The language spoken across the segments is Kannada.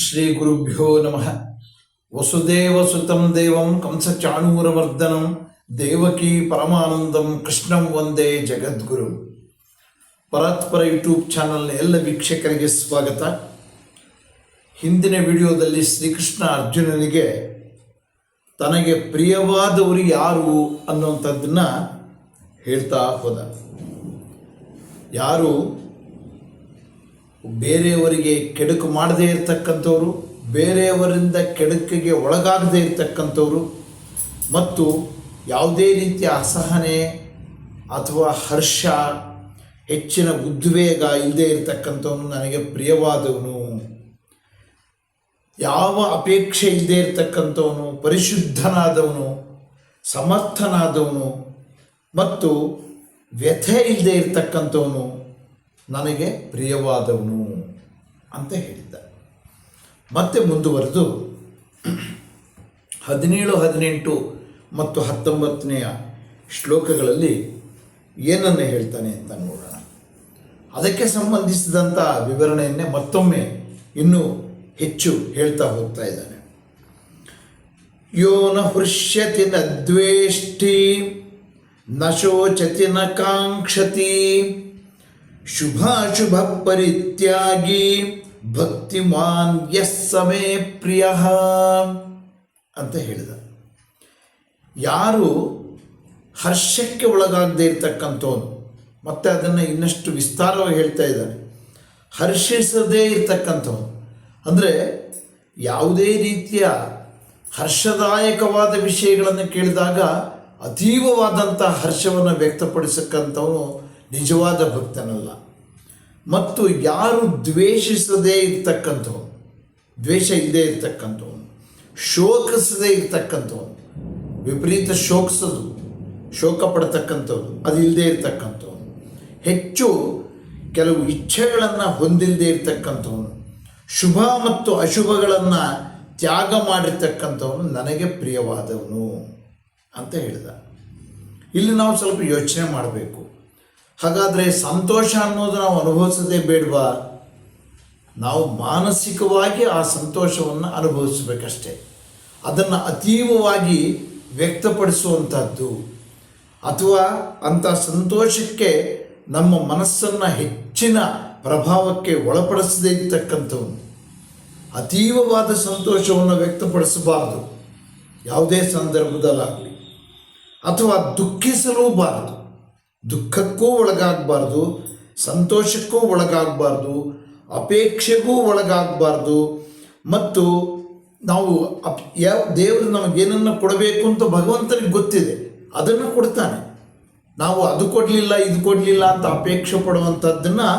ಶ್ರೀ ಗುರುಭ್ಯೋ ನಮಃ. ವಸುದೇವಸುತಂ ದೇವಂ ಕಂಸಚಾಣೂರಮರ್ದನಂ ದೇವಕೀ ಪರಮಾನಂದಂ ಕೃಷ್ಣಂ ವಂದೇ ಜಗದ್ಗುರು. ಪರಾತ್ಪರ ಯೂಟ್ಯೂಬ್ ಚಾನಲ್ನ ಎಲ್ಲ ವೀಕ್ಷಕರಿಗೆ ಸ್ವಾಗತ. ಹಿಂದಿನ ವಿಡಿಯೋದಲ್ಲಿ ಶ್ರೀಕೃಷ್ಣ ಅರ್ಜುನನಿಗೆ ತನಗೆ ಪ್ರಿಯವಾದವರು ಯಾರು ಅನ್ನುವಂಥದ್ದನ್ನು ಹೇಳ್ತಾ ಹೋದ. ಯಾರು ಬೇರೆಯವರಿಗೆ ಕೆಡುಕು ಮಾಡದೇ ಇರತಕ್ಕಂಥವ್ರು, ಬೇರೆಯವರಿಂದ ಕೆಡುಕಿಗೆ ಒಳಗಾಗದೇ ಇರತಕ್ಕಂಥವ್ರು ಮತ್ತು ಯಾವುದೇ ರೀತಿಯ ಅಸಹನೆ ಅಥವಾ ಹರ್ಷ, ಹೆಚ್ಚಿನ ಉದ್ವೇಗ ಇಲ್ಲದೆ ಇರತಕ್ಕಂಥವನು ನನಗೆ ಪ್ರಿಯವಾದವನು. ಯಾವ ಅಪೇಕ್ಷೆ ಇಲ್ಲದೆ ಇರತಕ್ಕಂಥವನು, ಪರಿಶುದ್ಧನಾದವನು, ಸಮರ್ಥನಾದವನು ಮತ್ತು ವ್ಯಥೆ ಇಲ್ಲದೆ ಇರತಕ್ಕಂಥವನು ನನಗೆ ಪ್ರಿಯವಾದವನು ಅಂತ ಹೇಳಿದ್ದ. ಮತ್ತೆ ಮುಂದುವರೆದು 17, 18 ಮತ್ತು 19ನೇ ಶ್ಲೋಕಗಳಲ್ಲಿ ಏನನ್ನು ಹೇಳ್ತಾನೆ ಅಂತ ನೋಡೋಣ. ಅದಕ್ಕೆ ಸಂಬಂಧಿಸಿದಂಥ ವಿವರಣೆಯನ್ನೇ ಮತ್ತೊಮ್ಮೆ ಇನ್ನೂ ಹೆಚ್ಚು ಹೇಳ್ತಾ ಹೋಗ್ತಾ ಇದ್ದಾನೆ. ಯೋ ನ ಹೃಷ್ಯತಿ ನ ದ್ವೇಷ್ಟಿ ನ ಶೋಚತಿ ನ ಕಾಂಕ್ಷತಿ ಶುಭಾಶುಭ ಪರಿತ್ಯಾಗಿ ಭಕ್ತಿಮಾನ್ ಯಸ್ ಸಮೇ ಪ್ರಿಯ ಅಂತ ಹೇಳಿದ. ಯಾರು ಹರ್ಷಕ್ಕೆ ಒಳಗಾಗದೇ ಇರ್ತಕ್ಕಂಥವನು, ಮತ್ತು ಅದನ್ನು ಇನ್ನಷ್ಟು ವಿಸ್ತಾರವಾಗಿ ಹೇಳ್ತಾ ಇದ್ದಾನೆ, ಹರ್ಷಿಸದೇ ಇರ್ತಕ್ಕಂಥವನು ಅಂದರೆ ಯಾವುದೇ ರೀತಿಯ ಹರ್ಷದಾಯಕವಾದ ವಿಷಯಗಳನ್ನು ಕೇಳಿದಾಗ ಅತೀವವಾದಂಥ ಹರ್ಷವನ್ನು ವ್ಯಕ್ತಪಡಿಸಕ್ಕಂಥವನು ನಿಜವಾದ ಭಕ್ತನಲ್ಲ. ಮತ್ತು ಯಾರು ದ್ವೇಷಿಸದೇ ಇರ್ತಕ್ಕಂಥವನು, ದ್ವೇಷ ಇಲ್ಲದೆ ಇರ್ತಕ್ಕಂಥವನು, ಶೋಕಿಸದೇ ಇರ್ತಕ್ಕಂಥವನು, ವಿಪರೀತ ಶೋಕಿಸೋದು, ಶೋಕ ಪಡ್ತಕ್ಕಂಥವ್ರು ಅದು ಇಲ್ಲದೆ ಇರ್ತಕ್ಕಂಥವನು, ಹೆಚ್ಚು ಕೆಲವು ಇಚ್ಛೆಗಳನ್ನು ಹೊಂದಿಲ್ಲದೆ ಇರ್ತಕ್ಕಂಥವನು, ಶುಭ ಮತ್ತು ಅಶುಭಗಳನ್ನು ತ್ಯಾಗ ಮಾಡಿರ್ತಕ್ಕಂಥವನು ನನಗೆ ಪ್ರಿಯವಾದವನು ಅಂತ ಹೇಳಿದ. ಇಲ್ಲಿ ನಾವು ಸ್ವಲ್ಪ ಯೋಚನೆ ಮಾಡಬೇಕು. ಹಾಗಾದರೆ ಸಂತೋಷ ಅನ್ನೋದು ನಾವು ಅನುಭವಿಸೋದೇ ಬೇಡವಾ? ನಾವು ಮಾನಸಿಕವಾಗಿ ಆ ಸಂತೋಷವನ್ನು ಅನುಭವಿಸಬೇಕಷ್ಟೆ. ಅದನ್ನು ಅತೀವವಾಗಿ ವ್ಯಕ್ತಪಡಿಸುವಂಥದ್ದು ಅಥವಾ ಅಂಥ ಸಂತೋಷಕ್ಕೆ ನಮ್ಮ ಮನಸ್ಸನ್ನು ಹೆಚ್ಚಿನ ಪ್ರಭಾವಕ್ಕೆ ಒಳಪಡಿಸದೇ ಇರ್ತಕ್ಕಂಥವನು, ಅತೀವವಾದ ಸಂತೋಷವನ್ನು ವ್ಯಕ್ತಪಡಿಸಬಾರದು ಯಾವುದೇ ಸಂದರ್ಭದಲ್ಲಾಗಲಿ. ಅಥವಾ ದುಃಖಿಸಲೂಬಾರದು, ದುಃಖಕ್ಕೂ ಒಳಗಾಗಬಾರ್ದು, ಸಂತೋಷಕ್ಕೂ ಒಳಗಾಗಬಾರ್ದು, ಅಪೇಕ್ಷೆಗೂ ಒಳಗಾಗಬಾರ್ದು. ಮತ್ತು ನಾವು ದೇವರು ನಮಗೇನನ್ನು ಕೊಡಬೇಕು ಅಂತ ಭಗವಂತನಿಗೆ ಗೊತ್ತಿದೆ, ಅದನ್ನು ಕೊಡ್ತಾನೆ. ನಾವು ಅದು ಕೊಡಲಿಲ್ಲ ಇದು ಕೊಡಲಿಲ್ಲ ಅಂತ ಅಪೇಕ್ಷೆ ಪಡುವಂಥದ್ದನ್ನು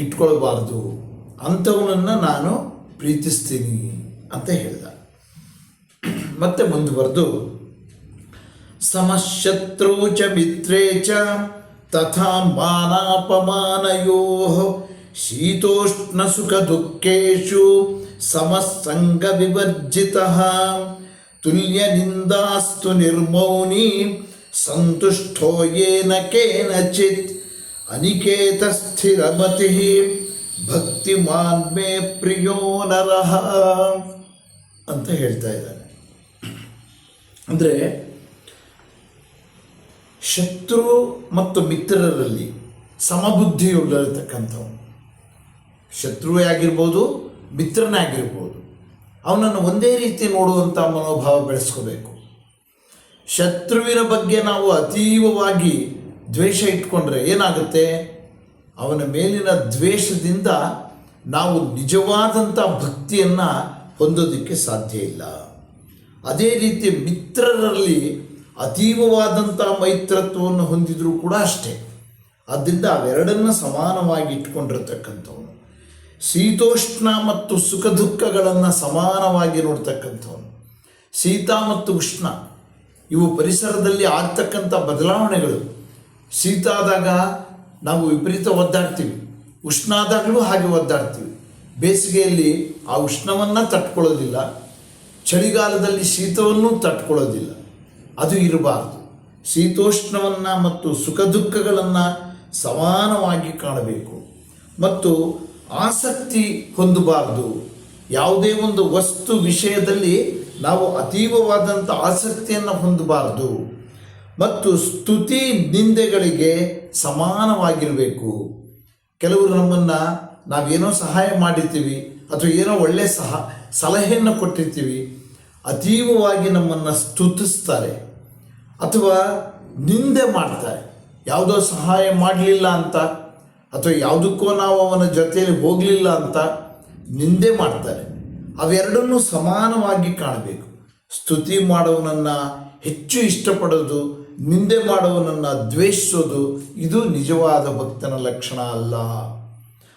ಇಟ್ಕೊಳ್ಬಾರ್ದು. ಅಂಥವನನ್ನು ನಾನು ಪ್ರೀತಿಸ್ತೀನಿ ಅಂತ ಹೇಳಿದ. ಮತ್ತೆ ಮುಂದುವರೆದು ಸಮಶತ್ರು ಚ ಮಿತ್ರೇ ಚ ತಥಾ ಮಾನಾಪಮಾನಯೋಃ ಶೀತೋಷ್ಣ ಸುಖ ದುಃಖೇಷು ಸಮಸಂಗ ವಿವರ್ಜಿತಃ ತುಲ್ಯ ನಿಂದಾಸ್ತು ನಿರ್ಮೌನಿ ಸಂತುಷ್ಟೋ ಯೇನ ಕೇನಚಿತ್ ಅನಿಕೇತ ಸ್ಥಿರಮತಿಃ ಭಕ್ತಿಮಾನ್ ಮೇ ಪ್ರಿಯೋ ನರಃ ಅಂತ ಹೇಳ್ತಾ ಇದ್ದಾನೆ. ಅಂದರೆ ಶತ್ರು ಮತ್ತು ಮಿತ್ರರಲ್ಲಿ ಸಮಬುದ್ಧಿಯುಳ್ಳಿರತಕ್ಕಂಥವನು, ಶತ್ರುವೇ ಆಗಿರ್ಬೋದು, ಮಿತ್ರನೇ ಆಗಿರ್ಬೋದು, ಅವನನ್ನು ಒಂದೇ ರೀತಿ ನೋಡುವಂಥ ಮನೋಭಾವ ಬೆಳೆಸ್ಕೋಬೇಕು. ಶತ್ರುವಿನ ಬಗ್ಗೆ ನಾವು ಅತೀವವಾಗಿ ದ್ವೇಷ ಇಟ್ಕೊಂಡ್ರೆ ಏನಾಗುತ್ತೆ? ಅವನ ಮೇಲಿನ ದ್ವೇಷದಿಂದ ನಾವು ನಿಜವಾದಂಥ ಭಕ್ತಿಯನ್ನು ಹೊಂದೋದಕ್ಕೆ ಸಾಧ್ಯ ಇಲ್ಲ. ಅದೇ ರೀತಿ ಮಿತ್ರರಲ್ಲಿ ಅತೀವವಾದಂಥ ಮೈತ್ರತ್ವವನ್ನು ಹೊಂದಿದರೂ ಕೂಡ ಅಷ್ಟೇ. ಆದ್ದರಿಂದ ಅವೆರಡನ್ನು ಸಮಾನವಾಗಿ ಇಟ್ಕೊಂಡಿರ್ತಕ್ಕಂಥವನು, ಶೀತೋಷ್ಣ ಮತ್ತು ಸುಖ ದುಃಖಗಳನ್ನು ಸಮಾನವಾಗಿ ನೋಡ್ತಕ್ಕಂಥವನು. ಶೀತ ಮತ್ತು ಉಷ್ಣ ಇವು ಪರಿಸರದಲ್ಲಿ ಆಗ್ತಕ್ಕಂಥ ಬದಲಾವಣೆಗಳು. ಶೀತ ಆದಾಗ ನಾವು ವಿಪರೀತ ಒದ್ದಾಡ್ತೀವಿ, ಉಷ್ಣ ಆದಾಗಲೂ ಹಾಗೆ ಒದ್ದಾಡ್ತೀವಿ. ಬೇಸಿಗೆಯಲ್ಲಿ ಆ ಉಷ್ಣವನ್ನು ತಟ್ಕೊಳ್ಳೋದಿಲ್ಲ, ಚಳಿಗಾಲದಲ್ಲಿ ಶೀತವನ್ನು ತಟ್ಕೊಳ್ಳೋದಿಲ್ಲ. ಅದು ಇರಬಾರ್ದು. ಶೀತೋಷ್ಣವನ್ನು ಮತ್ತು ಸುಖ ದುಃಖಗಳನ್ನು ಸಮಾನವಾಗಿ ಕಾಣಬೇಕು ಮತ್ತು ಆಸಕ್ತಿ ಹೊಂದಬಾರ್ದು. ಯಾವುದೇ ಒಂದು ವಸ್ತು ವಿಷಯದಲ್ಲಿ ನಾವು ಅತೀವವಾದಂಥ ಆಸಕ್ತಿಯನ್ನು ಹೊಂದಬಾರದು ಮತ್ತು ಸ್ತುತಿ ನಿಂದೆಗಳಿಗೆ ಸಮಾನವಾಗಿರಬೇಕು. ಕೆಲವರು ನಮ್ಮನ್ನು ನಾವೇನೋ ಸಹಾಯ ಮಾಡಿರ್ತೀವಿ ಅಥವಾ ಏನೋ ಒಳ್ಳೆಯ ಸಲಹೆಯನ್ನು ಕೊಟ್ಟಿರ್ತೀವಿ, ಅತೀವವಾಗಿ ನಮ್ಮನ್ನು ಸ್ತುತಿಸ್ತಾರೆ ಅಥವಾ ನಿಂದೆ ಮಾಡ್ತಾರೆ. ಯಾವುದೋ ಸಹಾಯ ಮಾಡಲಿಲ್ಲ ಅಂತ ಅಥವಾ ಯಾವುದಕ್ಕೋ ನಾವು ಅವನ ಜೊತೆಯಲ್ಲಿ ಹೋಗಲಿಲ್ಲ ಅಂತ ನಿಂದೆ ಮಾಡ್ತಾರೆ. ಅವೆರಡನ್ನೂ ಸಮಾನವಾಗಿ ಕಾಣಬೇಕು. ಸ್ತುತಿ ಮಾಡುವನನ್ನು ಹೆಚ್ಚು ಇಷ್ಟಪಡೋದು, ನಿಂದೆ ಮಾಡುವನನ್ನು ದ್ವೇಷಿಸೋದು ಇದು ನಿಜವಾದ ಭಕ್ತನ ಲಕ್ಷಣ ಅಲ್ಲ.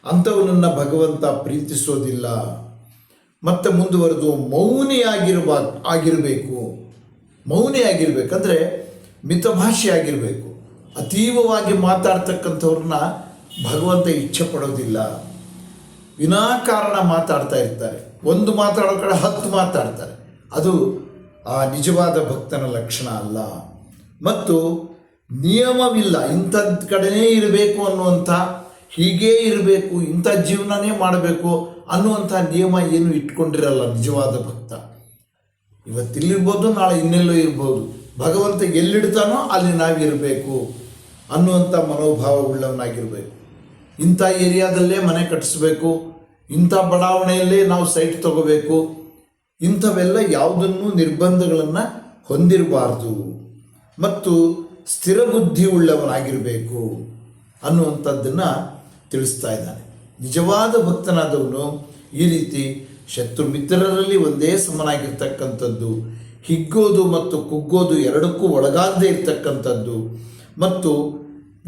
ಅಂಥವನನ್ನು ಭಗವಂತ ಪ್ರೀತಿಸೋದಿಲ್ಲ. ಮತ್ತೆ ಮುಂದುವರೆದು ಆಗಿರಬೇಕು. ಮೌನಿ ಆಗಿರಬೇಕಂದ್ರೆ ಮಿತಭಾಷೆ ಆಗಿರಬೇಕು. ಅತೀವವಾಗಿ ಮಾತಾಡ್ತಕ್ಕಂಥವ್ರನ್ನ ಭಗವಂತ ಇಚ್ಛೆ ಪಡೋದಿಲ್ಲ. ವಿನಾಕಾರಣ ಮಾತಾಡ್ತಾ ಇರ್ತಾರೆ, ಒಂದು ಮಾತಾಡೋ ಕಡೆ 10 ಮಾತಾಡ್ತಾರೆ. ಅದು ಆ ನಿಜವಾದ ಭಕ್ತನ ಲಕ್ಷಣ ಅಲ್ಲ. ಮತ್ತು ನಿಯಮವಿಲ್ಲ, ಇಂಥದ್ದು ಕಡೆನೇ ಇರಬೇಕು ಅನ್ನುವಂಥ, ಹೀಗೇ ಇರಬೇಕು, ಇಂಥ ಜೀವನನೇ ಮಾಡಬೇಕು ಅನ್ನುವಂಥ ನಿಯಮ ಏನು ಇಟ್ಕೊಂಡಿರಲ್ಲ ನಿಜವಾದ ಭಕ್ತ. ಇವತ್ತಿಲ್ಲಿರ್ಬೋದು, ನಾಳೆ ಇನ್ನೆಲ್ಲೋ ಇರ್ಬೋದು. ಭಗವಂತ ಎಲ್ಲಿಡ್ತಾನೋ ಅಲ್ಲಿ ನಾವಿರಬೇಕು ಅನ್ನುವಂಥ ಮನೋಭಾವ ಉಳ್ಳವನಾಗಿರಬೇಕು. ಇಂಥ ಏರಿಯಾದಲ್ಲೇ ಮನೆ ಕಟ್ಟಿಸ್ಬೇಕು, ಇಂಥ ಬಡಾವಣೆಯಲ್ಲೇ ನಾವು ಸೈಟ್ ತಗೋಬೇಕು, ಇಂಥವೆಲ್ಲ ಯಾವುದನ್ನು ನಿರ್ಬಂಧಗಳನ್ನು ಹೊಂದಿರಬಾರ್ದು ಮತ್ತು ಸ್ಥಿರ ಬುದ್ಧಿ ಉಳ್ಳವನಾಗಿರಬೇಕು ಅನ್ನುವಂಥದ್ದನ್ನು ತಿಳಿಸ್ತಾ ಇದ್ದಾನೆ. ನಿಜವಾದ ಭಕ್ತನಾದವನು ಈ ರೀತಿ ಶತ್ರು ಮಿತ್ರರಲ್ಲಿ ಒಂದೇ ಸಮನಾಗಿರ್ತಕ್ಕಂಥದ್ದು, ಹಿಗ್ಗೋದು ಮತ್ತು ಕುಗ್ಗೋದು ಎರಡಕ್ಕೂ ಒಳಗಾಗದೇ ಇರ್ತಕ್ಕಂಥದ್ದು ಮತ್ತು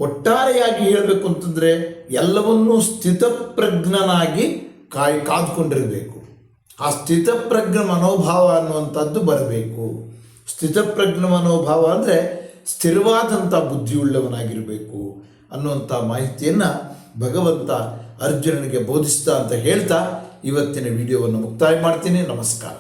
ಒಟ್ಟಾರೆಯಾಗಿ ಹೇಳಬೇಕು ಅಂತಂದರೆ ಎಲ್ಲವನ್ನೂ ಸ್ಥಿತಪ್ರಜ್ಞನಾಗಿ ಕಾದ್ಕೊಂಡಿರಬೇಕು. ಆ ಸ್ಥಿತಪ್ರಜ್ಞ ಮನೋಭಾವ ಅನ್ನುವಂಥದ್ದು ಬರಬೇಕು. ಸ್ಥಿತಪ್ರಜ್ಞ ಮನೋಭಾವ ಅಂದರೆ ಸ್ಥಿರವಾದಂಥ ಬುದ್ಧಿಯುಳ್ಳವನಾಗಿರಬೇಕು ಅನ್ನುವಂಥ ಮಾಹಿತಿಯನ್ನು ಭಗವಂತ ಅರ್ಜುನನಿಗೆ ಬೋಧಿಸ್ತಾ ಅಂತ ಹೇಳ್ತಾ ಇವತ್ತಿನ ವಿಡಿಯೋವನ್ನು ಮುಕ್ತಾಯ ಮಾಡ್ತೀನಿ. ನಮಸ್ಕಾರ.